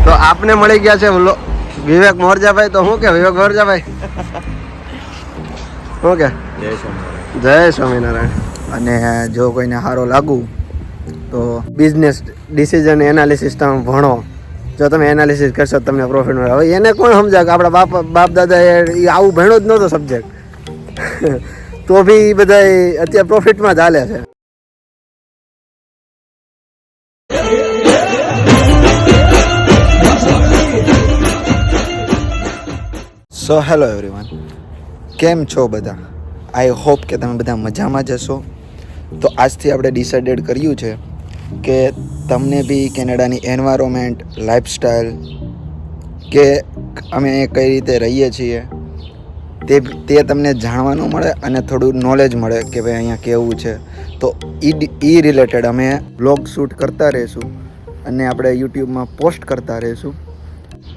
તો આપને મળી ગયા છે વિવેક મોરજાભાઈ. તો શું કે વિવેક મોરજાભાઈ શું કે? જય સ્વામિનારાયણ. અને જો કોઈને સારો લાગુ તો બિઝનેસ ડિસિઝન એનાલિસિસ તમે ભણો. જો તમે એનાલિસિસ કરશો તમને પ્રોફિટ મળે. હવે એને કોણ સમજાય કે આપણા બાપ દાદા એ આવું ભણ્યો જ નહોતો સબ્જેક્ટ. તો બી બધા અત્યારે પ્રોફિટમાં જ હાલે છે. સો હેલો એવરીવન, કેમ છો બધા? આઈ હોપ કે તમે બધા મજામાં જ હશો. તો આજથી આપણે ડિસાઇડેડ કર્યું છે કે તમને બી કેનેડાની એન્વાયરોમેન્ટ, લાઈફસ્ટાઈલ કે અમે કઈ રીતે રહીએ છીએ તે તમને જાણવાનું મળે અને થોડું નોલેજ મળે કે ભાઈ અહીંયા કેવું છે. તો એ રિલેટેડ અમે બ્લોગ શૂટ કરતા રહીશું અને આપણે યુટ્યુબમાં પોસ્ટ કરતા રહીશું.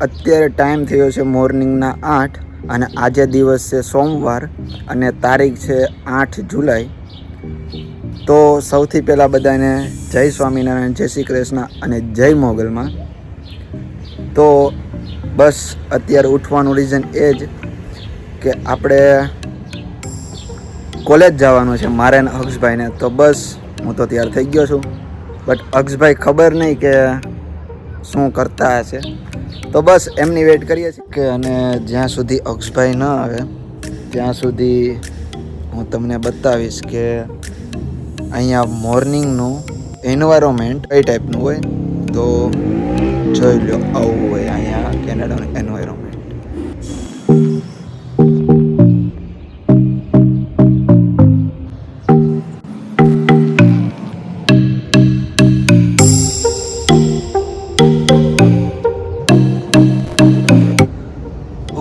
અત્યારે ટાઈમ થયો છે મોર્નિંગના 8 અને આજે દિવસ છે સોમવાર અને તારીખ છે 8 જુલાઈ. તો સૌથી પહેલાં બધાને જય સ્વામિનારાયણ, જય શ્રી કૃષ્ણ અને જય મોગલમાં. તો બસ અત્યારે ઉઠવાનું રીઝન એ જ કે આપણે કોલેજ જવાનું છે મારે ને અક્ષભાઈને. તો બસ હું તો તૈયાર થઈ ગયો છું, બટ અક્ષભાઈ ખબર નહીં કે શું કરતા હશે. તો બસ એમની વેઇટ કરીએ છીએ કે અને જ્યાં સુધી અક્ષભાઈ ન આવે ત્યાં સુધી હું તમને બતાવીશ કે અહીંયા મોર્નિંગનું એન્વાયરોમેન્ટ કઈ ટાઈપનું હોય. તો જોઈ લો, આવું હોય અહીંયા કેનેડાનું એન્વાયરોમેન્ટ.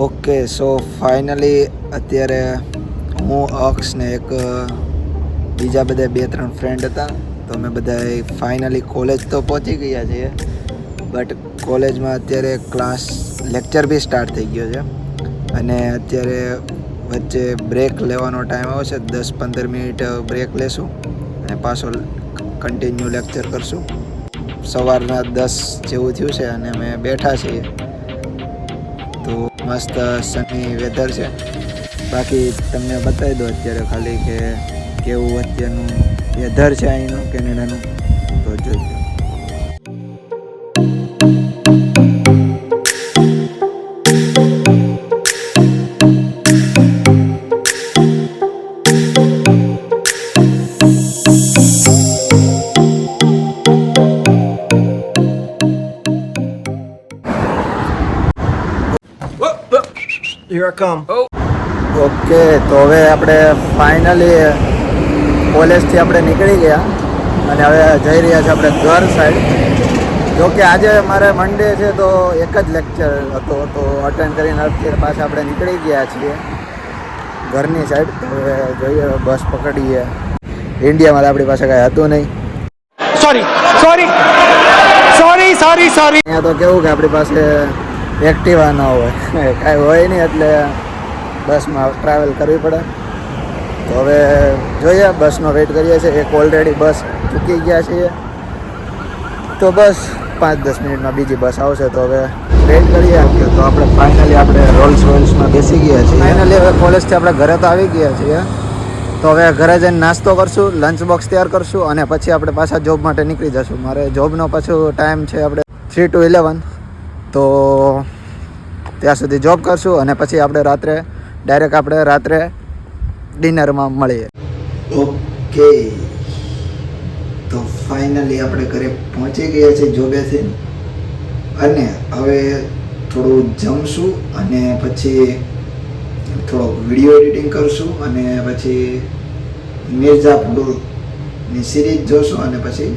ઓકે, સો ફાઇનલી અત્યારે હું અક્ષ ને એક બીજા બધા 2-3 ફ્રેન્ડ હતા. તો અમે બધા ફાઇનલી કોલેજ તો પહોંચી ગયા છીએ, બટ કોલેજમાં અત્યારે ક્લાસ લેક્ચર બી સ્ટાર્ટ થઈ ગયો છે અને અત્યારે વચ્ચે બ્રેક લેવાનો ટાઈમ આવશે. 10-15 મિનિટ બ્રેક લેશું અને પાછો કન્ટિન્યુ લેક્ચર કરશું. સવારના 10 જેવું થયું છે અને અમે બેઠા છીએ. તો મસ્ત સની વેધર છે. બાકી તમને બતાવી દો અત્યારે ખાલી કે કેવું અત્યારનું વેધર છે અહીંનું કેનેડાનું. તો જોઈ લો. Here I come. ઓકે, તો હવે આપણે ફાઇનલી કોલેજથી આપણે નીકળી ગયા અને હવે જઈ રહ્યા છીએ આપણે ઘર સાઈડ. જો કે આજે મારે મંડે છે તો એક જ લેક્ચર હતો તો અટેન્ડ કરીને અત્યારે પાછા આપણે નીકળી ગયા છીએ ઘરની સાઈડ. તો હવે જોઈએ બસ પકડીએ. ઇન્ડિયામાં આપણી પાસે કાંઈ હતું નહીં. સોરી. અહીંયા તો કેવું કે આપણી પાસે એક્ટિવા ન હોય, કાંઈ હોય નહીં, એટલે બસમાં ટ્રાવેલ કરવી પડે. તો હવે જોઈએ, બસનો વેઇટ કરીએ છીએ. એક ઓલરેડી બસ ચૂકી ગયા છીએ, તો બસ 5-10 મિનિટમાં બીજી બસ આવશે. તો હવે વેઇટ કરીએ. તો આપણે ફાઇનલી રોલ્સ રોયલ્સમાં બેસી ગયા છીએ. ફાઇનલી હવે કોલેજથી આપણે ઘરે તો આવી ગયા છીએ. તો હવે ઘરે જઈને નાસ્તો કરશું, લંચ બોક્સ તૈયાર કરશું અને પછી આપણે પાછા જોબ માટે નીકળી જશું. મારે જોબનો પાછો ટાઈમ છે આપણે 3 to 11. તો ત્યાં સુધી જોબ કરશું અને પછી આપણે રાત્રે ડિનરમાં મળીએ. ઓકે, તો ફાઇનલી આપણે ઘરે પહોંચી ગયા છીએ જોબેથી અને હવે થોડું જમશું અને પછી થોડો વિડીયો એડિટિંગ કરશું અને પછી મિર્ઝાપુરની સિરીઝ જોશું અને પછી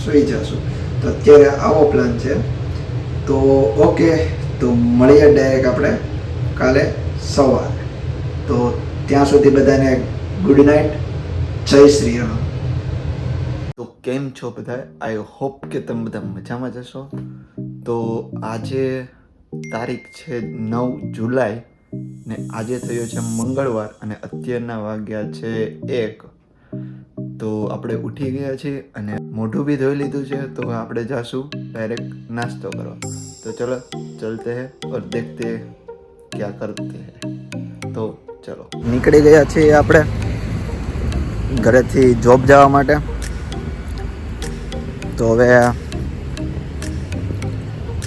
સૂઈ જશું. તો અત્યારે આવો પ્લાન છે. તો ઓકે, તો મળીએ ડાયરેક્ટ આપણે કાલે સવારે. તો ત્યાં સુધી બધાને ગુડ નાઇટ, જય શ્રી રામ. તો કેમ છો બધા? આઈ હોપ કે તમે બધા મજામાં જશો. તો આજે તારીખ છે 9 જુલાઈ ને આજે થયો છે મંગળવાર અને અત્યારના વાગ્યા છે 1. તો આપણે ઉઠી ગયા છીએ અને મોઢું બી ધોઈ લીધું છે. તો આપણે જાશું ડાયરેક્ટ નાસ્તો કરવા. તો तो चलो चलते हैं और देखते हैं क्या करते हैं. तो ચલો નીકળી ગયા છીએ આપણે ઘરેથી જોબ જવા માટે. તો હવે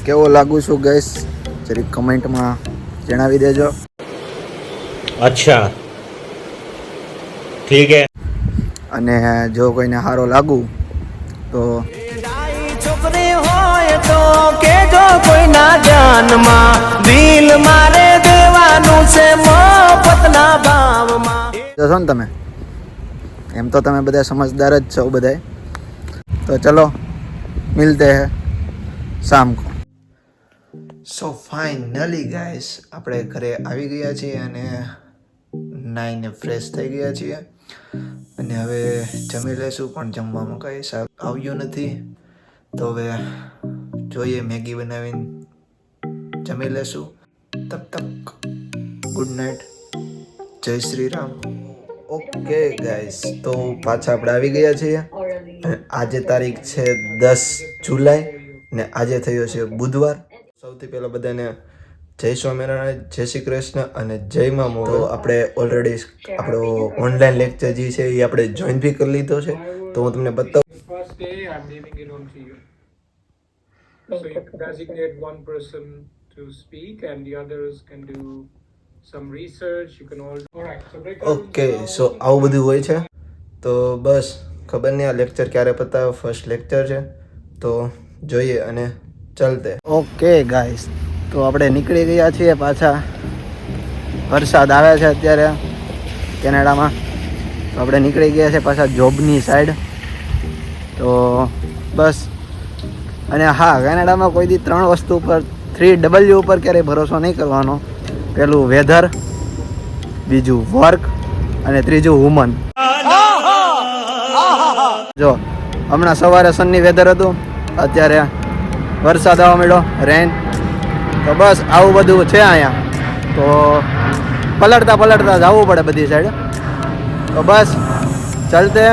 કેવો લાગુ છું ગઈસ જરીક કમેન્ટમાં જણાવી દેજો. અચ્છા ઠીક હે. અને જો કોઈને સારો લાગુ તો છોકરી હોય તો કેજો કોઈના જાનમાં દિલ મારે દેવાનું છે મફતના ભાવમાં. છો ને તમે એમ તો તમે બધા સમજદાર જ છો બધાય. તો ચલો મિલતે હે શામ કો. સો ફાઇનલી ગાઈસ આપણે ઘરે આવી ગયા છીએ અને નાઈને ફ્રેશ થઈ ગયા છીએ અને હવે જમી લેશું. પણ જમવામાં કંઈ સારું આવ્યું નથી તો હવે જોઈએ મેગી બનાવીને જમી લેશું. તબ તક ગુડ નાઇટ, જય શ્રી રામ. ઓકે ગાઈસ તો પાછા આપણે આવી ગયા છીએ. આજે તારીખ છે 10 જુલાઈ ને આજે થયો છે બુધવાર. સૌથી પહેલાં બધાને જય સ્વામિનારાયણ, જય શ્રી કૃષ્ણ અને જય મા મોગલ. તો આપણે ઓલરેડી આપણો ઓનલાઈન લેક્ચર જે છે એ આપણે જોઈન બી કરી લીધો છે. તો હું તમને બતાવું. First day, I'm leaving it on to you. So you can designate one person to speak, and the others can do some research. You can all right. So break. Okay so આવું બધું હોય છે. તો બસ ખબર નહીં આ lecture ક્યારે પતાવે. First lecture છે તો જોઈએ અને ચલતે. ઓકે ગાઈસ તો આપણે નીકળી ગયા છીએ પાછા. વરસાદ આવે છે અત્યારે કેનેડામાં. તો આપણે નીકળી ગયા છે પાછા જોબની સાઈડ. તો બસ. અને હા, કેનેડામાં કોઈ દી 3 વસ્તુ ઉપર 3W ઉપર ક્યારેય ભરોસો નહીં કરવાનો. પેલું વેધર, બીજું વર્ક અને ત્રીજું વુમન. જો હમણાં સવારે સનની વેધર હતું, અત્યારે વરસાદ આવવા માંડ્યો, રેન. તો બસ આવું બધું છે અહીંયા. તો પલટતા જવું પડે બધી સાઈડ. તો બસ ચાલતે.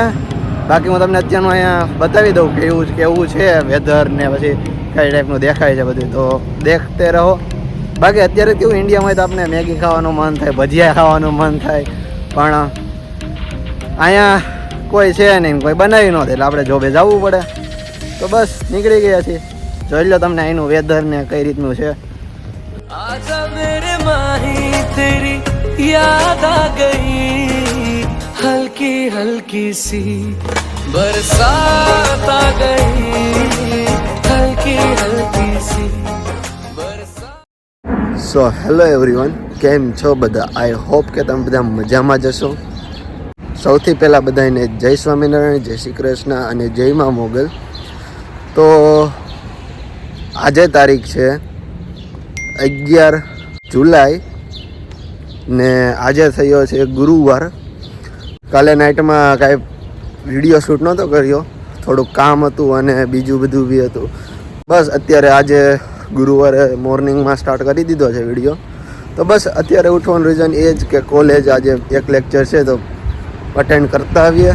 બાકી હું તમને અત્યારનું અહીંયા બતાવી દઉં કેવું છે વેધર ને પછી કઈ ટાઈપનું દેખાય છે બધું. તો દેખતે રહો. બાકી અત્યારે કેવું ઇન્ડિયામાં તો આપણે મેગી ખાવાનું મન થાય, ભજીયા ખાવાનું મન થાય, પણ અહીંયા કોઈ છે નહીં, કોઈ બનાવી ન દે એટલે આપણે જોબે જવું પડે. તો બસ નીકળી ગયા છીએ. જોઈ લો તમને અહીંનું વેધર ને કઈ રીતનું છે. आजा मेरे माही तेरी याद आ गई, हल्की हल्की सी बरसात आ गई, हल्की हल्की सी बरसात. સો હેલો એવરીવન, કેમ છો બધા? આઈ હોપ કે તમે બધા મજામાં જશો. સૌથી પહેલાં બધાને જય સ્વામિનારાયણ, જય શ્રી કૃષ્ણ અને જય મા મોગલ. તો આજે તારીખ છે 11 જુલાઈ ને આજે થયો છે ગુરુવાર. કાલે નાઇટમાં કાંઈ વિડીયો શૂટ નહોતો કર્યો, થોડુંક કામ હતું અને બીજું બધું બી હતું. બસ અત્યારે આજે ગુરુવારે મોર્નિંગમાં સ્ટાર્ટ કરી દીધો છે વિડીયો. તો બસ અત્યારે ઉઠવાનું રીઝન એ જ કે કોલેજ આજે એક લેક્ચર છે તો અટેન્ડ કરતા આવીએ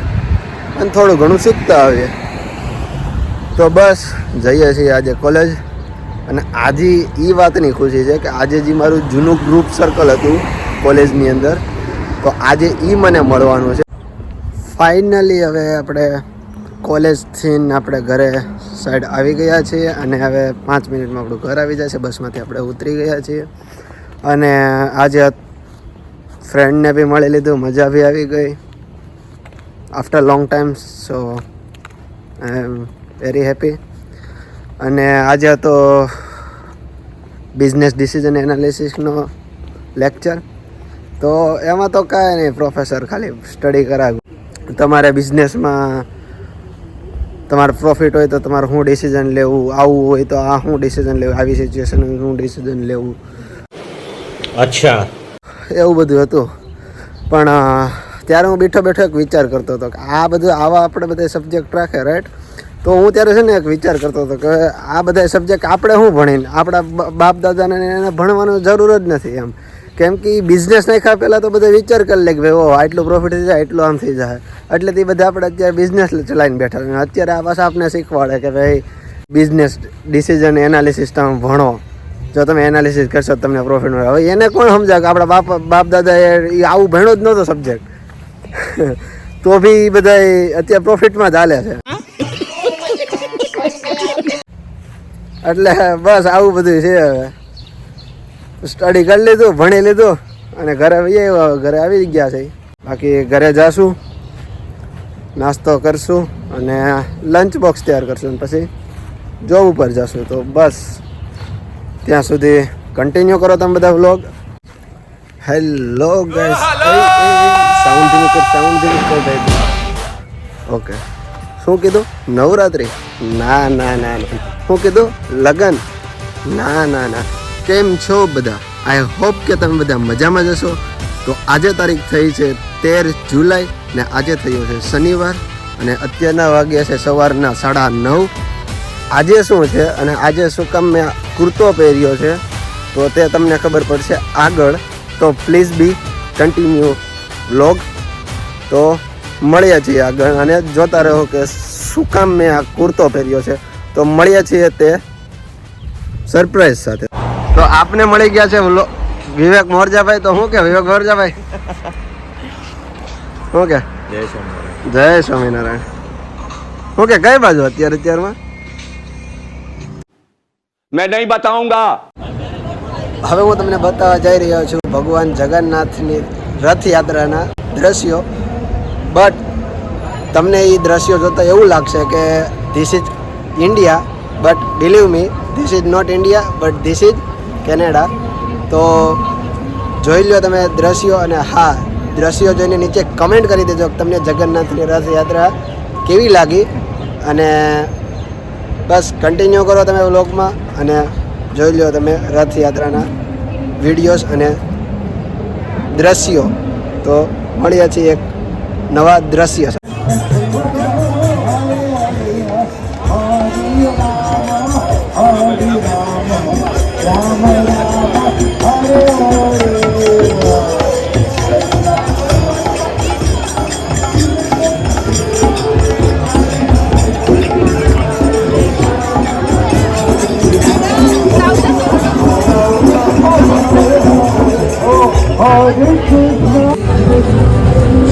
અને થોડું ઘણું શીખતા આવીએ. તો બસ જઈએ છીએ આજે કોલેજ. અને આજે એ વાતની ખુશી છે કે આજે જે મારું જૂનું ગ્રુપ સર્કલ હતું કોલેજની અંદર, તો આજે એ મને મળવાનું છે. ફાઇનલી હવે આપણે કોલેજથી આપણે ઘરે સાઈડ આવી ગયા છીએ અને હવે 5 મિનિટમાં આપણું ઘર આવી જશે. બસમાંથી આપણે ઉતરી ગયા છીએ અને આજે ફ્રેન્ડને બી મળી લીધું, મજા બી આવી ગઈ after long time. So I am very happy. અને આજે તો બિઝનેસ ડિસિઝન એનાલિસિસનો લેક્ચર. તો એમાં તો કાંઈ નહીં, પ્રોફેસર ખાલી સ્ટડી કરાવ્યું. તમારે બિઝનેસમાં તમારે પ્રોફિટ હોય તો તમારે શું ડિસિઝન લેવું, આવું હોય તો આ શું ડિસિઝન લેવું, આવી સિચ્યુએશન શું ડિસિઝન લેવું, અચ્છા એવું બધું હતું. પણ ત્યારે હું બેઠો એક વિચાર કરતો હતો કે આ બધું આવા આપણે બધા સબ્જેક્ટ રાખે, રાઈટ. તો હું ત્યારે છે ને એક વિચાર કરતો હતો કે આ બધા સબ્જેક્ટ આપણે શું ભણીને આપણા બાપ દાદાને એને ભણવાની જરૂર જ નથી એમ. કેમ કે બિઝનેસ નાખ્યા પહેલાં તો બધા વિચાર કરી લે કે ભાઈ ઓહ આટલું પ્રોફિટ થઈ જાય, એટલું આમ થઈ જાય, એટલે તે બધા આપણે અત્યારે બિઝનેસ ચલાવીને બેઠા. અત્યારે આ પાછા આપણે શીખવાડે કે ભાઈ બિઝનેસ ડિસિઝન એનાલિસિસ તમે ભણો, જો તમે એનાલિસિસ કરશો તમને પ્રોફિટ મળે. હવે એને કોણ સમજાવે કે આપણા બાપ દાદા એ આવું ભણ્યો જ નહોતો સબ્જેક્ટ તો બી બધા અત્યારે પ્રોફિટમાં જ હાલે છે. એટલે બસ આવું બધું છે. હવે સ્ટડી કરી લીધું, ભણી લીધું અને ઘરે આવી ગયા છે. બાકી ઘરે જાશું, નાસ્તો કરશું અને લંચ બોક્સ તૈયાર કરશું અને પછી જોબ ઉપર જશું. તો બસ ત્યાં સુધી કન્ટિન્યુ કરો તમે બધા vlog. Hello guys, sound okay. શું કીધું? નવરાત્રિ? ના ના ના ના. શું કીધું? લગન? ના ના ના. કેમ છો બધા? આઈ હોપ કે તમે બધા મજામાં જશો. તો આજે તારીખ થઈ છે 13 જુલાઈ ને આજે થયો છે શનિવાર અને અત્યારના વાગ્યા છે સવારના 9:30. આજે શું છે અને આજે શું કામ મેં કુર્તો પહેર્યો છે તો તે તમને ખબર પડશે આગળ. તો પ્લીઝ બી કન્ટિન્યુ વ્લોગ. તો મળીએ છીએ આગળ અને જોતા રહો કે શું કામ મેં આ કુર્તો પહેર્યો છે. તો મળીએ છીએ તે સરપ્રાઈઝ સાથે. તો આપને મળી ગયા છે વિવેક મોરજાભાઈ. તો શું કે વિવેક મોરજાભાઈ શું કે? જય સ્વામિનારાયણ. શું કે કઈ બાજુ અત્યારમાં? मैं नहीं बताऊंगा. હવે હું તમને બતાવવા જઈ રહ્યો છું ભગવાન જગન્નાથની રથયાત્રાના દ્રશ્યો. બટ તમને એ દ્રશ્યો જોતા એવું લાગશે કે this is India, but believe me this is not India but this is Canada. તો જોઈ લો તમે દ્રશ્યો અને હા, દ્રશ્યો જોઈને નીચે કમેન્ટ કરી દેજો કે તમને જગન્નાથની રથયાત્રા કેવી લાગી. અને બસ કન્ટિન્યુ કરો તમે વ્લોગમાં અને જોઈ લો તમે રથયાત્રાના વિડીયોઝ અને દ્રશ્યો. તો મળીએ છીએ એક નવા દ્રશ્ય સાથે.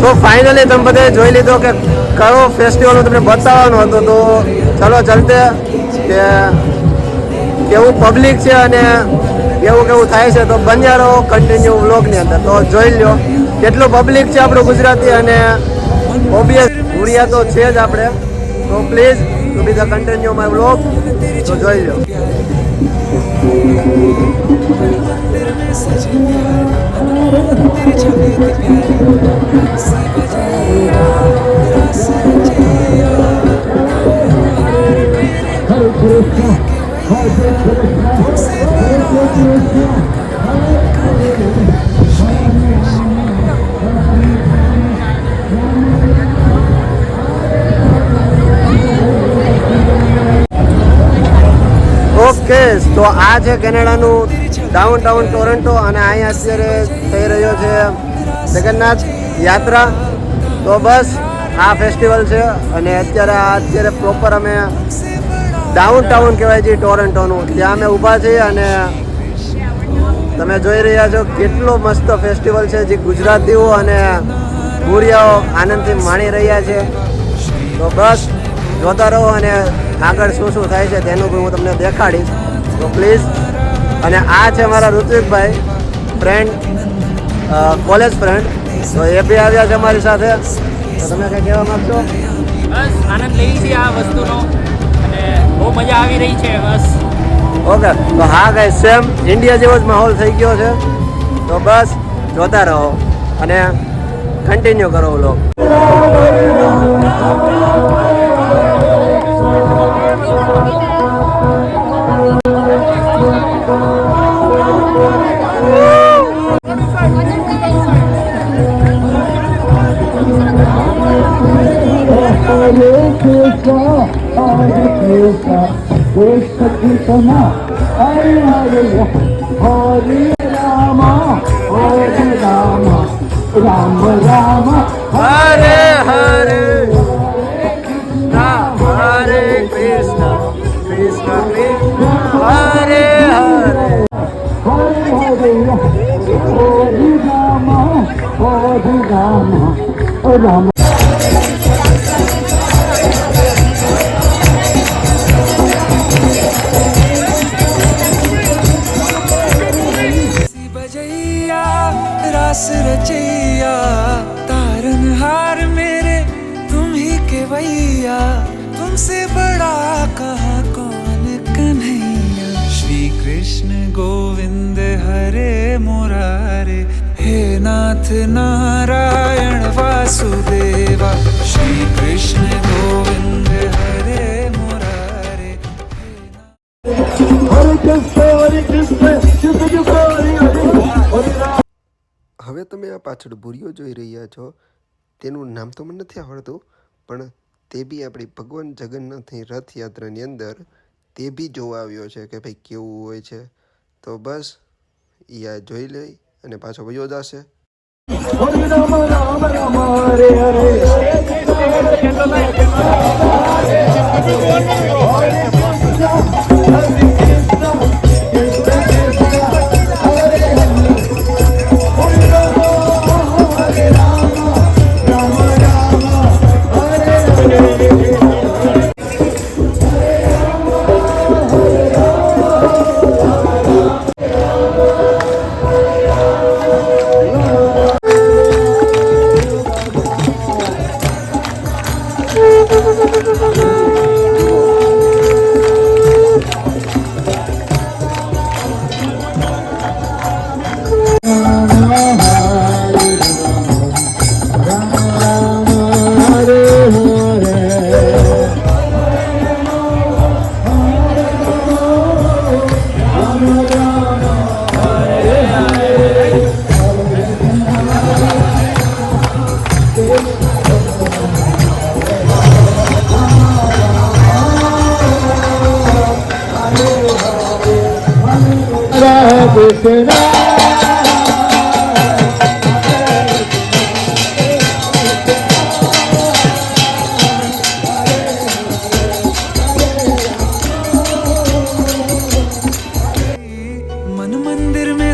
તો ફાઇનલી તમે બધે જોઈ લીધો કે કયો ફેસ્ટિવલ તમને બતાવવાનો હતો. તો ચલો ચલતે કે કેવું પબ્લિક છે અને કેવું થાય છે. તો બન્યા રહો કન્ટિન્યુ વ્લોગની અંદર. તો જોઈ લો કેટલું પબ્લિક છે આપણું ગુજરાતી અને ઓબિયસ ભૂરિયા તો છે જ આપણે. તો please to be the continue my vlog. તો જોઈ લો. ઓકે, તો આ છે કેનેડાનું ડાઉનટાઉન ટોરન્ટો અને અહીંયા અત્યારે થઈ રહ્યો છે જગન્નાથ યાત્રા. તો બસ આ ફેસ્ટિવલ છે અને અત્યારે પ્રોપર અમે ડાઉનટાઉન કહેવાય છે ટોરન્ટોનું, ત્યાં અમે ઊભા છીએ અને તમે જોઈ રહ્યા છો કેટલો મસ્ત ફેસ્ટિવલ છે જે ગુજરાતીઓ અને ભૂરિયાઓ આનંદથી માણી રહ્યા છે. તો બસ જોતા રહો અને આગળ શું થાય છે તેનું બી હું તમને દેખાડીશ. તો પ્લીઝ. અને આ છે મારા ઋત્વિકભાઈ ફ્રેન્ડ, કોલેજ ફ્રેન્ડ. તો એ બી આવ્યા છે અમારી સાથે. તો તમે કંઈ કહેવા માગશો? બસ આનંદ લઈ છીએ આ વસ્તુનો અને બહુ મજા આવી રહી છે. બસ ઓકે, તો હા ગાઈસ, સેમ ઇન્ડિયા જેવો જ માહોલ થઈ ગયો છે. તો બસ જોતા રહો અને કન્ટિન્યુ કરો વ્લોગ. હરે હરે હરે કૃષ્ણ कृष्ण हरे हरे। बजैया रास रचैया तारन हार मेरे तुम ही के भैया, तुमसे बड़ा कहा कौन कन्हैया। श्री कृष्ण गोविंद हरे मुरारे, हे नाथ नारायण वासुदेवा। श्री कृष्ण गोविंद हरे मुरारे, હવે તમે આ પાછળ ભૂરીઓ જોઈ રહ્યા છો, તેનું નામ તો મને નથી આવડતું, પણ તે બી આપણી ભગવાન જગન્નાથની રથયાત્રાની અંદર તે બી જોવા આવ્યો છે કે ભાઈ કેવું હોય છે. તો બસ એ આ જોઈ લઈ અને પાછો વયો જશે.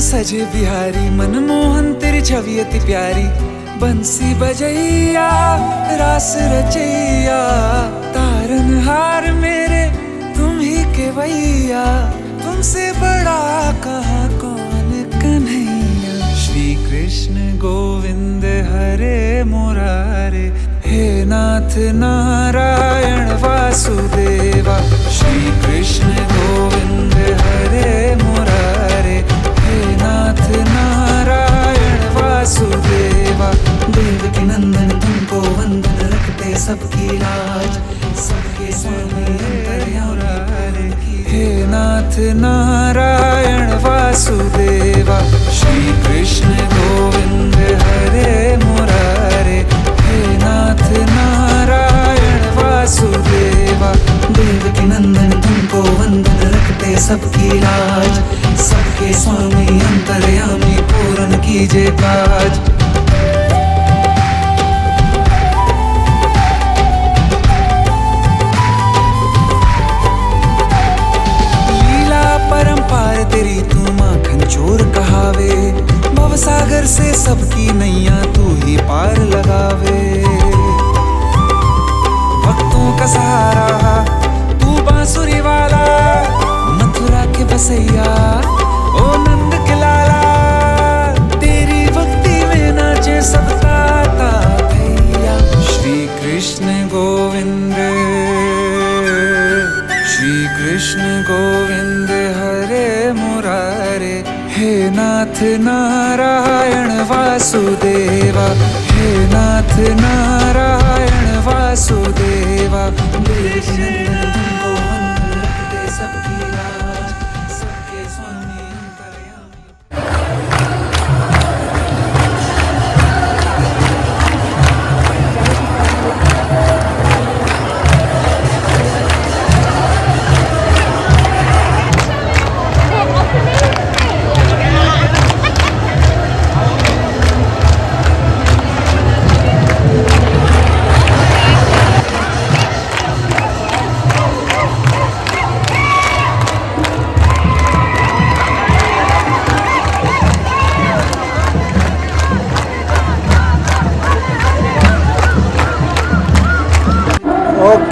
सजे बिहारी मनमोहन तेरी छवि अति प्यारी। बंसी बजैया रास रचैया तारन हार मेरे तुम ही के भैया, तुमसे बड़ा कहा कौन कन्हैया। श्री कृष्ण गोविंद हरे मुरारे, हे नाथ नारायण वासुदेवा। श्री कृष्ण गोविंद हरे मुरारे, हे नाथ नारायण वासुदेवा। देवकी नंदन तुमको वंदन रखते सबकी लाज, सबके स्वामी अंतर्यामी। हे नाथ नारायण वासुदेवा। श्री कृष्ण गोविंद हरे मुरारे, हे नाथ नारायण वासुदेवा। देवकी नंदन तुमको वंदन रखते सबकी लाज, सबके स्वामी अंतर्यामी पूर्ण कीजे काज। लीला परंपार तेरी तू माखन चोर कहावे, भवसागर से सबकी नैया तू ही पार लगावे। भक्तों का सहारा तू बांसुरी वाला, मथुरा के बसैया ओ नंद के लाला। तेरी भक्ति में नाचे सबका भैया। श्री कृष्ण गोविंद, श्री कृष्ण गोविंद हरे मुरारे, हे नाथ नारायण वासुदेवा। हे नाथ नारायण वासुदेवा। देवकी नंदन तुमको वंदन रखते सबकी लाज, सबके स्वामी अंतर्यामी।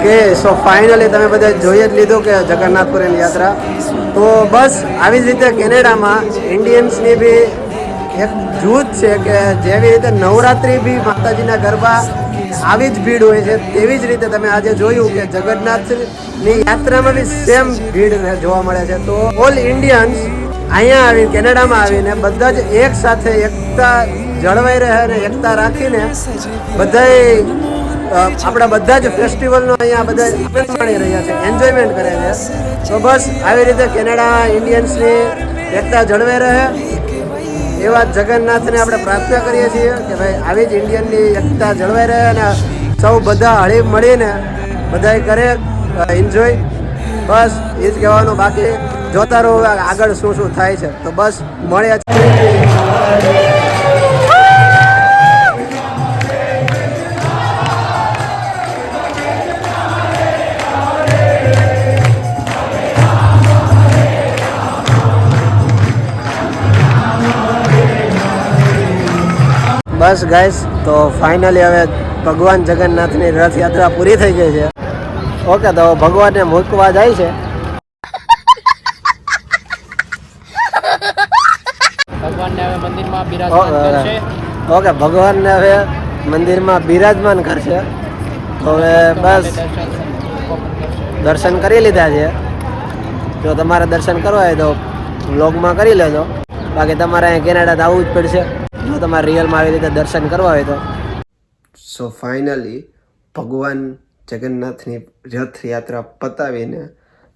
ઓકે, સો ફાઇનલી તમે બધા જોઈ જ લીધું કે જગન્નાથપુરીની યાત્રા. તો બસ આવી જ રીતે કેનેડામાં ઇન્ડિયન્સની બી એક જૂથ છે કે જેવી રીતે નવરાત્રિ બી માતાજીના ગરબા આવી જ ભીડ હોય છે, તેવી જ રીતે તમે આજે જોયું કે જગન્નાથની યાત્રામાં બી સેમ ભીડ જોવા મળે છે. તો ઓલ ઇન્ડિયન્સ અહીંયા આવીને કેનેડામાં આવીને બધા જ એક સાથે એકતા જળવાઈ રહે અને એકતા રાખીને બધાય આપણા બધા જ ફેસ્ટિવલનો અહીંયા બધા આનંદ માણી રહ્યા છે, એન્જોયમેન્ટ કરે છે. તો બસ આવી રીતે કેનેડા ઇન્ડિયન્સની એકતા જળવાઈ રહે એવા જગન્નાથને આપણે પ્રાર્થના કરીએ છીએ કે ભાઈ આવી જ ઇન્ડિયનની એકતા જળવાઈ રહે અને સૌ બધા હળી મળીને બધાય કરે એન્જોય. બસ એ જ કહેવાનું, બાકી જોતા રહો આગળ શું શું થાય છે. તો બસ મળ્યા છે. બસ ગાઈસ, તો ફાઇનલી હવે ભગવાન જગન્નાથની રથયાત્રા પૂરી થઈ ગઈ છે. ઓકે, તો ભગવાનને મૂકવા જાય છે. ભગવાનને હવે મંદિરમાં બિરાજમાન કરશે. ઓકે, ભગવાનને હવે મંદિરમાં બિરાજમાન કરશે. તો હવે બસ દર્શન કરી લીધા છે. જો તમારે દર્શન કરવા હોય તો વ્લોગમાં કરી લેજો, બાકી તમારે અહીં કેનેડા આવવું જ પડશે જો તમારે રિયલમાં આવી રીતે દર્શન કરવા હોય તો. સો ફાઇનલી ભગવાન જગન્નાથની રથયાત્રા પતાવીને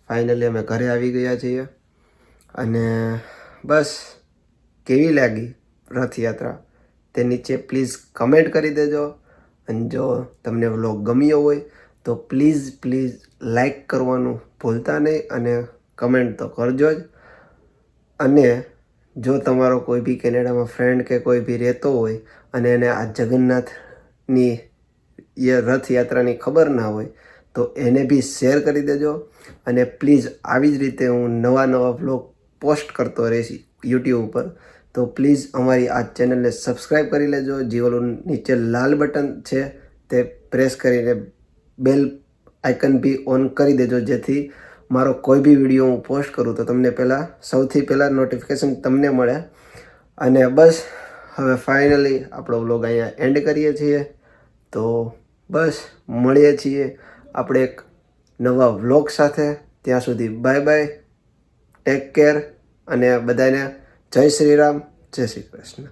ફાઇનલી અમે ઘરે આવી ગયા છીએ. અને બસ કેવી લાગી રથયાત્રા તે નીચે પ્લીઝ કમેન્ટ કરી દેજો. અને જો તમને વ્લોગ ગમ્યો હોય તો પ્લીઝ લાઈક કરવાનું ભૂલતા નહીં અને કમેન્ટ તો કરજો જ. અને જો તમારો કોઈ બી કેનેડામાં ફ્રેન્ડ કે કોઈ બી રહેતો હોય અને એને આ જગન્નાથની રથયાત્રાની ખબર ના હોય તો એને બી શેર કરી દેજો. અને પ્લીઝ આવી જ રીતે હું નવા વ્લોગ પોસ્ટ કરતો રહીશ યુટ્યુબ ઉપર. તો પ્લીઝ અમારી આ ચેનલને સબસ્ક્રાઈબ કરી લેજો. જે ઓલું નીચે લાલ બટન છે તે પ્રેસ કરીને બેલ આઇકન બી ઓન કરી દેજો, જેથી મારો કોઈ બી વિડીયો હું પોસ્ટ કરું તો તમને સૌથી પહેલાં નોટિફિકેશન તમને મળે. અને બસ હવે ફાઇનલી આપણો વ્લોગ અહીંયા એન્ડ કરીએ છીએ. તો બસ મળીએ છીએ આપણે એક નવા વ્લોગ સાથે. ત્યાં સુધી બાય બાય, ટેક કેર અને બધાને જય શ્રી રામ, જય શ્રી કૃષ્ણ.